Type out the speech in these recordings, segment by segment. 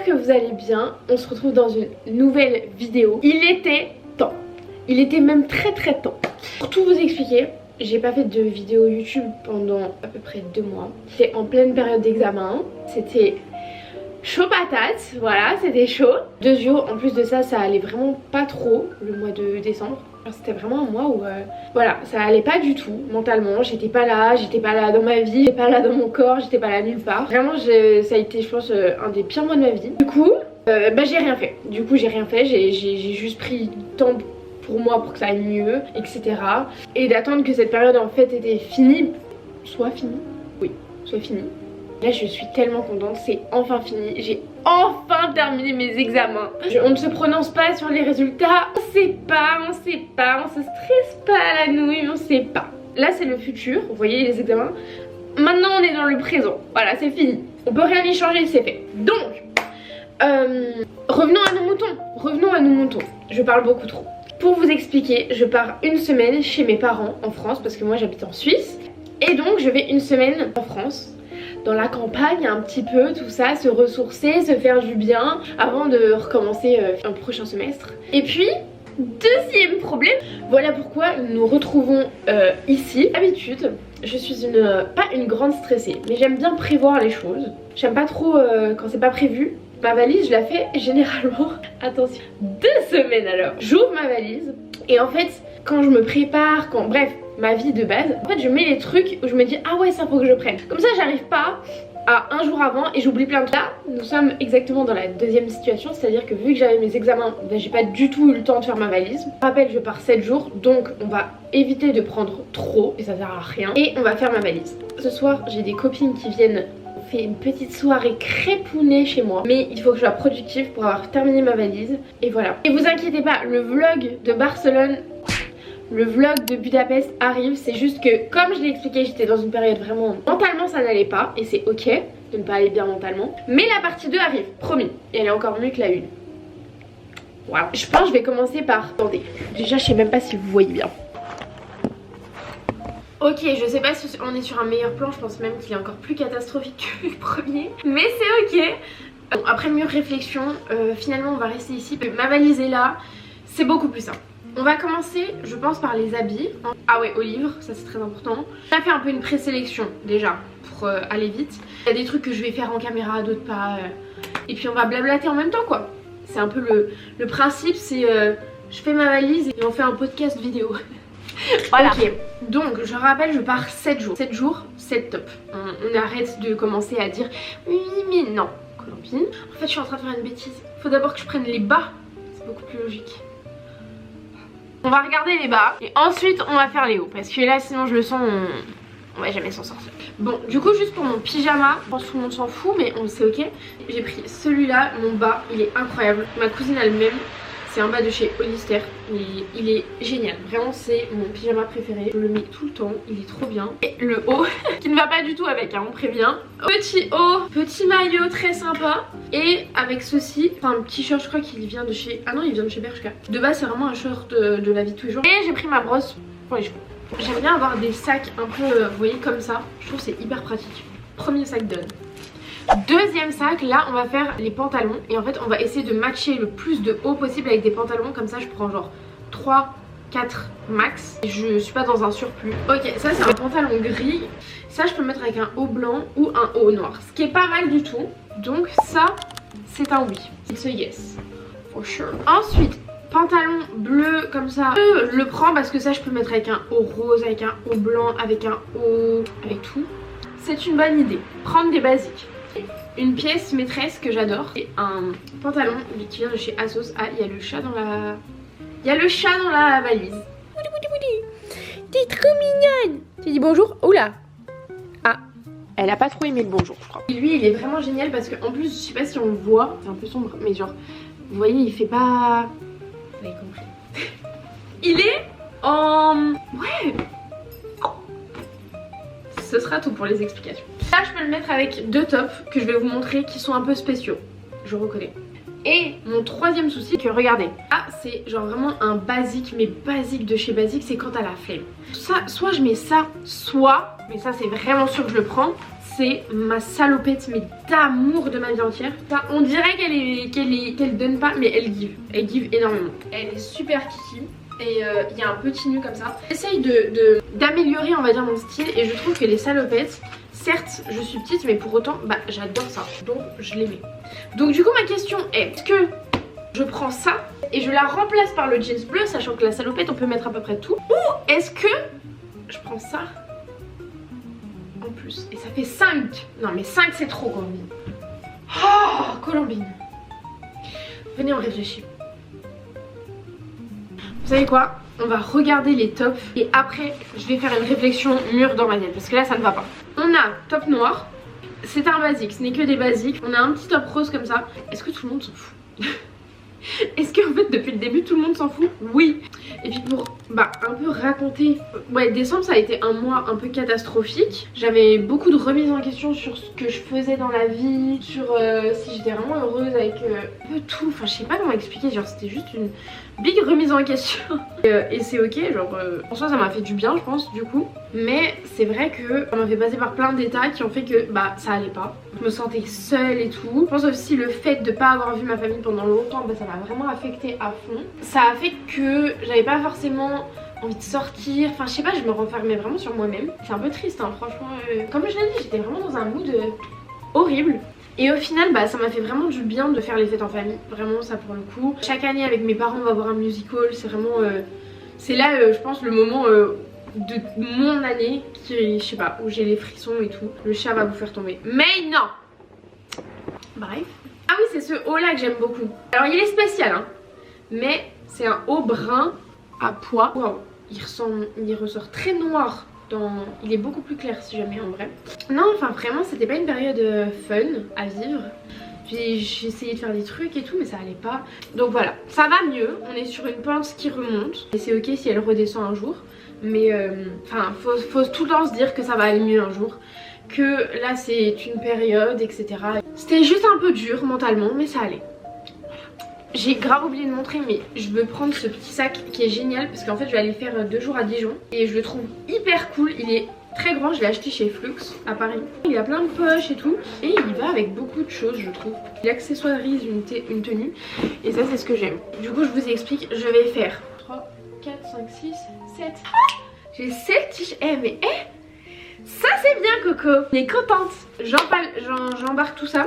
j'espère que vous allez bien. On se retrouve dans une nouvelle vidéo. Il était temps. Il était même très temps. Pour tout vous expliquer, j'ai pas fait de vidéo YouTube pendant à peu près 2 mois. J'étais en pleine période d'examen. C'était chaud patate, voilà, c'était chaud. 2 jours, en plus de ça, ça allait vraiment pas trop le mois de décembre. C'était vraiment un mois où voilà, ça allait pas du tout mentalement. J'étais pas là dans ma vie, j'étais pas là dans mon corps, j'étais pas là nulle part. Vraiment, ça a été, je pense, un des pires mois de ma vie. Du coup, j'ai rien fait. J'ai juste pris du temps pour moi pour que ça aille mieux, etc. Et d'attendre que cette période en fait était finie, soit finie. Là je suis tellement contente, c'est enfin fini, j'ai enfin terminé mes examens. On ne se prononce pas sur les résultats, on sait pas, on se stresse pas à la nouille, on sait pas. Là c'est le futur, vous voyez les examens. Maintenant on est dans le présent, voilà c'est fini. On peut rien y changer, c'est fait. Donc, revenons à nos moutons. Je parle beaucoup trop. Pour vous expliquer, je pars une semaine chez mes parents en France parce que moi j'habite en Suisse. Et donc je vais une semaine en France, dans la campagne un petit peu, tout ça, se ressourcer, se faire du bien avant de recommencer un prochain semestre. Et puis, deuxième problème, voilà pourquoi nous nous retrouvons ici. D'habitude, je suis pas une grande stressée, mais j'aime bien prévoir les choses. J'aime pas trop quand c'est pas prévu. Ma valise, je la fais généralement, attention, 2 semaines alors. J'ouvre ma valise et en fait, quand je me prépare, bref, ma vie de base, en fait je mets les trucs où je me dis ah ouais ça faut que je prenne. Comme ça j'arrive pas à un jour avant et j'oublie plein de trucs. Là nous sommes exactement dans la deuxième situation, c'est à dire que vu que j'avais mes examens, j'ai pas du tout eu le temps de faire ma valise. Je rappelle, je pars 7 jours donc on va éviter de prendre trop et ça sert à rien. Et on va faire ma valise. Ce soir j'ai des copines qui viennent. On fait une petite soirée crêpounée chez moi, mais il faut que je sois productive pour avoir terminé ma valise. Et voilà. Et vous inquiétez pas, le vlog de Barcelone, le vlog de Budapest arrive. C'est juste que comme je l'ai expliqué, j'étais dans une période vraiment mentalement ça n'allait pas. Et c'est ok de ne pas aller bien mentalement. Mais la partie 2 arrive, promis. Et elle est encore mieux que la 1. Voilà. Je pense que je vais commencer par... Attendez, déjà je sais même pas si vous voyez bien. Ok, je sais pas si on est sur un meilleur plan, je pense même qu'il est encore plus catastrophique que le premier. Mais c'est ok. Bon, après mûre réflexion, finalement on va rester ici. Ma valise est là, c'est beaucoup plus simple. On va commencer, je pense, par les habits. Ah ouais, au livre, ça c'est très important. J'ai fait un peu une présélection déjà pour aller vite. Il y a des trucs que je vais faire en caméra, d'autres pas. Et puis on va blablater en même temps quoi. C'est un peu le principe, c'est je fais ma valise et on fait un podcast vidéo. Voilà. Ok, donc je rappelle, je pars 7 jours. 7 jours, 7 top. On arrête de commencer à dire oui mais non, Colombine. En fait je suis en train de faire une bêtise. Faut d'abord que je prenne les bas. C'est beaucoup plus logique. On va regarder les bas et ensuite on va faire les hauts. Parce que là sinon je le sens, on va jamais s'en sortir. Bon, du coup juste pour mon pyjama, je pense que tout le monde s'en fout mais on sait ok. J'ai pris celui-là, mon bas, il est incroyable. Ma cousine a le même. C'est un bas de chez Hollister, il est génial, vraiment c'est mon pyjama préféré, je le mets tout le temps, il est trop bien. Et le haut, qui ne va pas du tout avec, hein, on prévient. Petit haut, petit maillot très sympa, et avec ceci, enfin un petit short, je crois qu'il vient de chez... Ah non, il vient de chez Bershka. De base c'est vraiment un short de la vie de tous les jours. Et j'ai pris ma brosse pour les cheveux. J'aime bien avoir des sacs un peu, vous voyez, comme ça, je trouve c'est hyper pratique. Premier sac done. Deuxième sac, là on va faire les pantalons et en fait on va essayer de matcher le plus de haut possible avec des pantalons, comme ça je prends genre 3, 4 max et je suis pas dans un surplus. Ok, ça c'est un pantalon gris, ça je peux le mettre avec un haut blanc ou un haut noir, ce qui est pas mal du tout, donc ça c'est un oui, it's a yes, for sure. Ensuite, pantalon bleu comme ça, je le prends parce que ça je peux le mettre avec un haut rose, avec un haut blanc, avec un haut, avec tout. C'est une bonne idée, prendre des basiques. Une pièce maîtresse que j'adore, c'est un pantalon qui vient de chez Asos. Ah, il y a le chat dans la... Il y a le chat dans la valise. T'es trop mignonne. Tu dis bonjour. Oula. Ah, elle a pas trop aimé le bonjour je crois. Et lui il est vraiment génial parce qu'en plus, je sais pas si on le voit, c'est un peu sombre, mais genre, vous voyez il fait pas... Vous avez compris. Il est en... Ouais. Ce sera tout pour les explications. Là je peux le mettre avec 2 tops que je vais vous montrer qui sont un peu spéciaux, je reconnais. Et mon troisième souci, que regardez, ah c'est genre vraiment un basique, mais basique de chez basique, c'est quand t'as la flemme. Ça, soit je mets ça, soit, mais ça c'est vraiment sûr que je le prends, c'est ma salopette mais d'amour de ma vie entière. Ça, on dirait qu'elle donne pas, mais elle give énormément. Elle est super kiki. Et il y a un petit nœud comme ça. J'essaye d'améliorer on va dire mon style. Et je trouve que les salopettes, certes je suis petite mais pour autant bah j'adore ça. Donc je les mets. Donc du coup ma question est que je prends ça et je la remplace par le jeans bleu, sachant que la salopette on peut mettre à peu près tout. Ou est-ce que je prends ça en plus et ça fait 5. Non mais 5 c'est trop Colombine. Oh Colombine. Venez on réfléchit. Vous savez quoi? On va regarder les tops et après je vais faire une réflexion mûre dans ma tête parce que là ça ne va pas. On a top noir, c'est un basique, ce n'est que des basiques. On a un petit top rose comme ça. Est-ce que tout le monde s'en fout? Est-ce qu'en fait depuis le début tout le monde s'en fout? Oui. Et puis pour un peu raconter, ouais décembre ça a été un mois un peu catastrophique. J'avais beaucoup de remises en question sur ce que je faisais dans la vie, sur si j'étais vraiment heureuse avec un peu tout. Enfin je sais pas comment expliquer, genre c'était juste une big remise en question. Et c'est ok, genre en soi ça m'a fait du bien je pense du coup. Mais c'est vrai que ça m'a fait passer par plein d'états qui ont fait que ça allait pas. Je me sentais seule et tout. Je pense aussi le fait de pas avoir vu ma famille pendant longtemps, ça m'a vraiment affecté à fond. Ça a fait que j'avais pas forcément envie de sortir. Enfin je sais pas, je me renfermais vraiment sur moi-même. C'est un peu triste hein, franchement. Comme je l'ai dit, j'étais vraiment dans un mood horrible. Et au final ça m'a fait vraiment du bien de faire les fêtes en famille. Vraiment ça pour le coup. Chaque année avec mes parents on va voir un musical. C'est vraiment c'est là je pense le moment de mon année qui je sais pas, où j'ai les frissons et tout. Le chat va vous faire tomber. Mais non. Bref. Ah oui c'est ce haut là que j'aime beaucoup. Alors il est spécial hein, mais c'est un haut brun à pois. Waouh, il ressort très noir. Il est beaucoup plus clair si jamais en vrai. Non enfin vraiment c'était pas une période fun à vivre. Puis j'ai essayé de faire des trucs et tout mais ça allait pas. Donc voilà, ça va mieux, on est sur une pente qui remonte. Et c'est ok si elle redescend un jour. Mais enfin faut tout le temps se dire que ça va aller mieux un jour. Que là c'est une période etc. C'était juste un peu dur mentalement mais ça allait. J'ai grave oublié de montrer mais je veux prendre ce petit sac qui est génial parce qu'en fait je vais aller faire 2 jours à Dijon et je le trouve hyper cool. Il est très grand, je l'ai acheté chez Flux à Paris. Il a plein de poches et tout et il va avec beaucoup de choses je trouve. Il accessoirise une tenue et ça c'est ce que j'aime. Du coup je vous explique, je vais faire 3, 4, 5, 6, 7. J'ai 7 t-shirts. Ça c'est bien Coco. On est contente. J'embarque tout ça.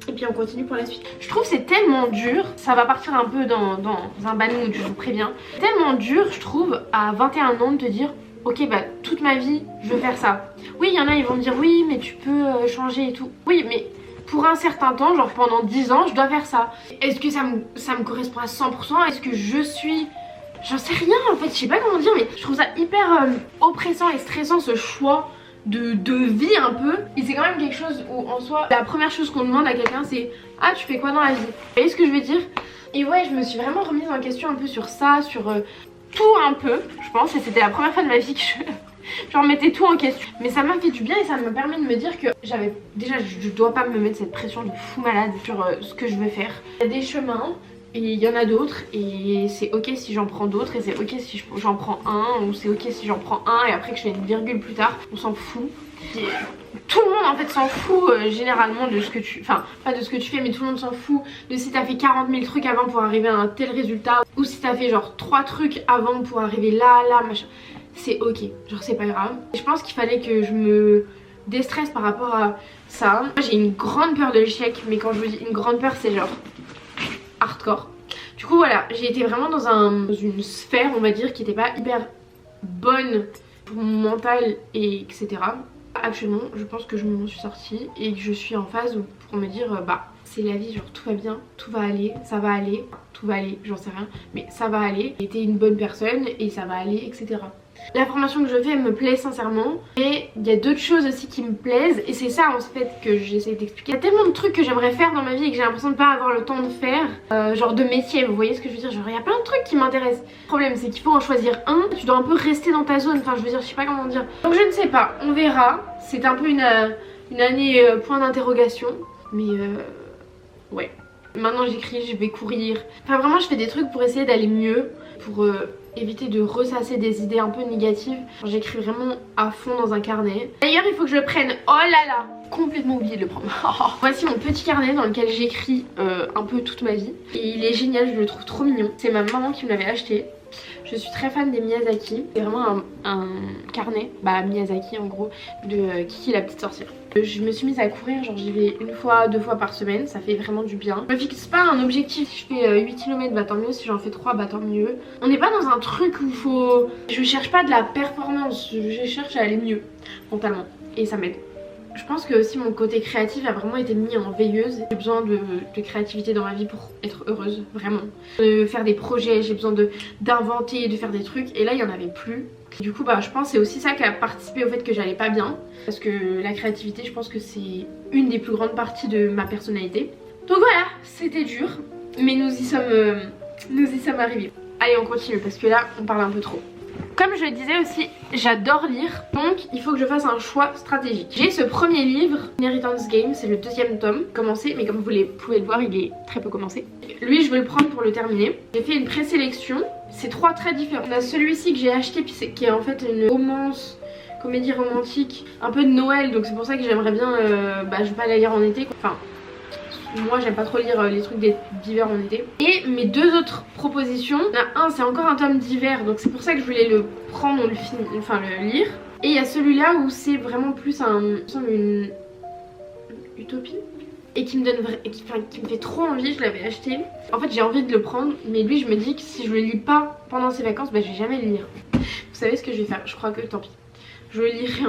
Et puis on continue pour la suite. Je trouve c'est tellement dur. Ça va partir un peu dans un bad mood, je vous préviens. Tellement dur je trouve à 21 ans de te dire ok toute ma vie je veux faire ça. Oui il y en a ils vont me dire oui mais tu peux changer et tout. Oui mais pour un certain temps, genre pendant 10 ans je dois faire ça. Est-ce que ça me correspond à 100%? Est-ce que je suis... J'en sais rien en fait, je sais pas comment dire mais je trouve ça hyper oppressant et stressant ce choix de vie un peu. Et c'est quand même quelque chose où en soi la première chose qu'on demande à quelqu'un c'est ah tu fais quoi dans la vie? Vous voyez ce que je veux dire? Et ouais je me suis vraiment remise en question un peu sur ça, sur tout un peu je pense. Et c'était la première fois de ma vie que je remettais tout en question. Mais ça m'a fait du bien et ça me permet de me dire que déjà je dois pas me mettre cette pression de fou malade sur ce que je veux faire. Il y a des chemins et il y en a d'autres et c'est ok si j'en prends d'autres et c'est ok si j'en prends un ou c'est ok si j'en prends un et après que je fais une virgule plus tard, on s'en fout. Et tout le monde en fait s'en fout généralement de ce que tu... Enfin pas de ce que tu fais mais tout le monde s'en fout de si t'as fait 40 000 trucs avant pour arriver à un tel résultat ou si t'as fait genre 3 trucs avant pour arriver là machin. C'est ok, genre c'est pas grave. Je pense qu'il fallait que je me déstresse par rapport à ça. J'ai une grande peur de l'échec mais quand je vous dis une grande peur c'est genre hardcore. Du coup voilà, j'ai été vraiment dans une sphère on va dire qui était pas hyper bonne pour mon mental et etc. Actuellement je pense que je m'en suis sortie et que je suis en phase pour me dire c'est la vie, genre tout va bien, tout va aller, ça va aller, tout va aller, j'en sais rien mais ça va aller. J'ai été une bonne personne et ça va aller etc. La formation que je fais me plaît sincèrement et il y a d'autres choses aussi qui me plaisent et c'est ça en fait que j'essaie d'expliquer. Il y a tellement de trucs que j'aimerais faire dans ma vie et que j'ai l'impression de pas avoir le temps de faire, genre de métier, vous voyez ce que je veux dire, genre il y a plein de trucs qui m'intéressent. Le problème c'est qu'il faut en choisir un, tu dois un peu rester dans ta zone, enfin je veux dire je sais pas comment dire. Donc je ne sais pas, on verra, c'est un peu une année point d'interrogation mais ouais. Maintenant j'écris, je vais courir, enfin vraiment je fais des trucs pour essayer d'aller mieux, pour éviter de ressasser des idées un peu négatives. J'écris vraiment à fond dans un carnet. D'ailleurs il faut que je le prenne, oh là là, complètement oublié de le prendre. Voici mon petit carnet dans lequel j'écris un peu toute ma vie. Et il est génial, je le trouve trop mignon. C'est ma maman qui me l'avait acheté. Je suis très fan des Miyazaki. C'est vraiment un carnet, bah Miyazaki en gros, de Kiki la petite sorcière. Je me suis mise à courir, genre j'y vais 1 fois, 2 fois par semaine, ça fait vraiment du bien. Je me fixe pas un objectif, si je fais 8 km bah tant mieux, si j'en fais 3 bah tant mieux. On n'est pas dans un truc où faut... Je cherche pas de la performance, je cherche à aller mieux mentalement et ça m'aide. Je pense que aussi mon côté créatif a vraiment été mis en veilleuse. J'ai besoin de créativité dans ma vie pour être heureuse, vraiment. De faire des projets, j'ai besoin d'inventer, de faire des trucs et là il n'y en avait plus. Du coup bah je pense que c'est aussi ça qui a participé au fait que j'allais pas bien. Parce que la créativité je pense que c'est une des plus grandes parties de ma personnalité. Donc voilà, c'était dur mais nous y sommes arrivés. Allez on continue parce que là on parle un peu trop. Comme je le disais aussi, j'adore lire, donc il faut que je fasse un choix stratégique. J'ai ce premier livre, Inheritance Game, c'est le 2e tome, commencé, mais comme vous pouvez le voir, il est très peu commencé. Lui, je vais le prendre pour le terminer. J'ai fait une présélection, c'est 3 très différents. On a celui-ci que j'ai acheté, puis qui est en fait une romance, comédie romantique, un peu de Noël, donc c'est pour ça que j'aimerais bien, je vais pas la lire en été, quoi. Enfin, moi j'aime pas trop lire les trucs d'hiver en été. Et mes 2 autres propositions, il y en a un c'est encore un tome d'hiver, donc c'est pour ça que je voulais le prendre, le lire. Et il y a celui-là où c'est vraiment plus une utopie et qui me donne qui me fait trop envie. Je l'avais acheté. En fait j'ai envie de le prendre, mais lui je me dis que si je le lis pas pendant ces vacances, bah je vais jamais le lire. Vous savez ce que je vais faire? Je crois que tant pis. Je le lirai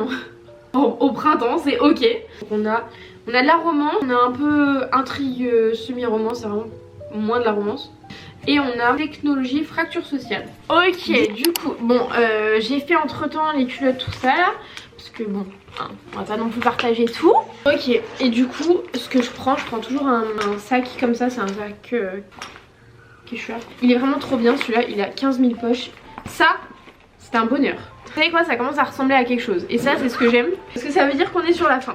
au printemps, c'est ok. Donc on a de la romance, on a un peu intrigue semi-romance, c'est vraiment moins de la romance. Et on a technologie, fracture sociale. Ok, du coup, bon, j'ai fait entre temps les culottes, tout ça là. Parce que bon, hein, on va pas non plus partager tout. Ok, et du coup, ce que je prends toujours un sac comme ça, c'est un sac il est vraiment trop bien celui-là, il a 15 000 poches. Ça, c'est un bonheur. Vous savez quoi, ça commence à ressembler à quelque chose. Et ça, c'est ce que j'aime, parce que ça veut dire qu'on est sur la fin.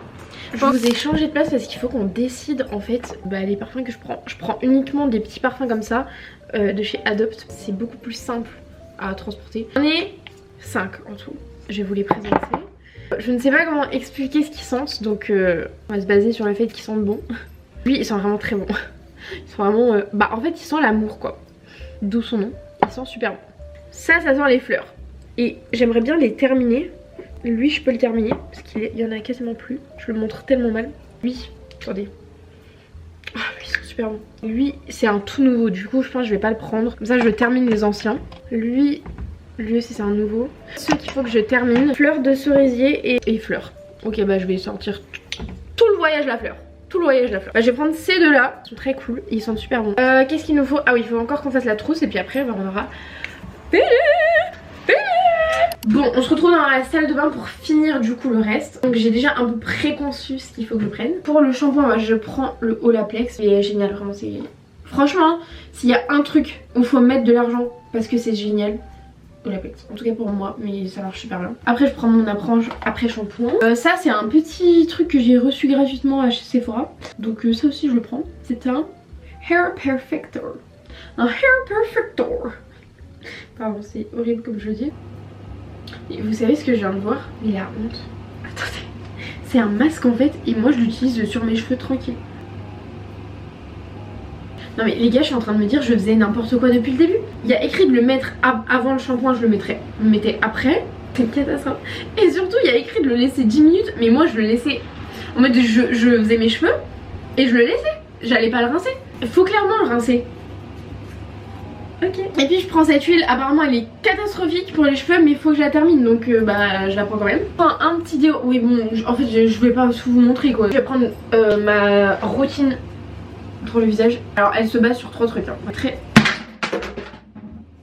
Je vous ai changé de place parce qu'il faut qu'on décide en fait les parfums que je prends. Je prends uniquement des petits parfums comme ça de chez Adopt. C'est beaucoup plus simple à transporter. On est 5 en tout. Je vais vous les présenter. Je ne sais pas comment expliquer ce qu'ils sentent, donc on va se baser sur le fait qu'ils sentent bon. Lui, ils sont vraiment très bons. Ils sont vraiment... en fait, ils sentent l'amour quoi. D'où son nom. Ils sont super bons. Ça sent les fleurs. Et j'aimerais bien les terminer. Lui je peux le terminer parce qu'il y en a quasiment plus. Je le montre tellement mal. Lui, attendez. Ah, ils sont super bons. Lui c'est un tout nouveau, du coup je pense que je vais pas le prendre. Comme ça je termine les anciens. Lui aussi c'est un nouveau. Ceux qu'il faut que je termine, fleurs de cerisier et fleurs. Ok bah je vais sortir tout le voyage la fleur. Tout le voyage la fleur. Je vais prendre ces 2 là. Ils sont très cool et ils sont super bons. Qu'est-ce qu'il nous faut? Ah oui, il faut encore qu'on fasse la trousse et puis après on aura... Bon, on se retrouve dans la salle de bain pour finir du coup le reste. Donc j'ai déjà un peu préconçu ce qu'il faut que je prenne. Pour le shampoing, moi je prends le Olaplex. Il est génial, vraiment c'est... Franchement, s'il y a un truc où il faut mettre de l'argent parce que c'est génial, Olaplex. En tout cas pour moi, mais ça marche super bien. Après je prends mon après shampoing. Ça c'est un petit truc que j'ai reçu gratuitement chez Sephora. Donc ça aussi je le prends. C'est un Hair Perfector. Un Hair Perfector. Pardon, c'est horrible comme je le dis. Et vous savez ce que je viens de voir? Mais la honte. Attendez. C'est un masque en fait et moi je l'utilise sur mes cheveux tranquille. Non mais les gars, je suis en train de me dire je faisais n'importe quoi depuis le début. Il y a écrit de le mettre avant le shampoing, je le mettais après. C'est une catastrophe. Et surtout il y a écrit de le laisser 10 minutes. Mais moi je le laissais en mode je faisais mes cheveux et je le laissais. J'allais pas le rincer. Il faut clairement le rincer. Ok. Et puis je prends cette huile, apparemment elle est catastrophique pour les cheveux mais il faut que je la termine donc je la prends quand même. Je prends un petit déo, oui bon en fait je vais pas tout vous montrer quoi. Je vais prendre ma routine pour le visage. Alors elle se base sur 3 trucs hein.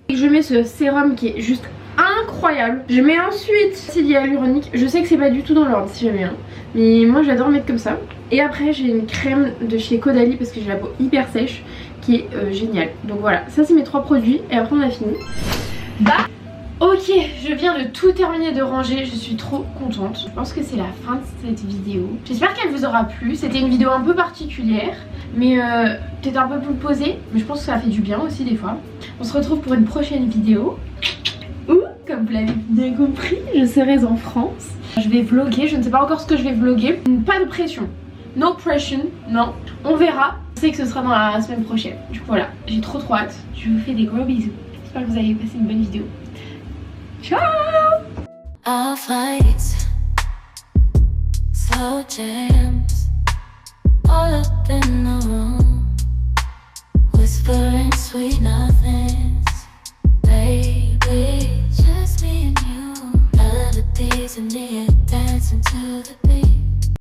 Je mets ce sérum qui est juste incroyable. Je mets ensuite acide hyaluronique, je sais que c'est pas du tout dans l'ordre si jamais hein. Mais moi j'adore mettre comme ça. Et après j'ai une crème de chez Caudalie parce que j'ai la peau hyper sèche qui est génial. Donc voilà, ça c'est mes 3 produits et après on a fini. Ok, je viens de tout terminer de ranger, je suis trop contente. Je pense que c'est la fin de cette vidéo. J'espère qu'elle vous aura plu. C'était une vidéo un peu particulière, mais peut-être un peu plus posée. Mais je pense que ça fait du bien aussi des fois. On se retrouve pour une prochaine vidéo. Ou, comme vous l'avez bien compris, je serai en France. Je vais vlogger, je ne sais pas encore ce que je vais vlogger. Pas de pression. No pressure, non. On verra. Je sais que ce sera dans la semaine prochaine. Du coup voilà, j'ai trop hâte. Je vous fais des gros bisous. J'espère que vous avez passé une bonne vidéo. Ciao! Our fights, slow jams, all up in the room, whispering sweet nothings.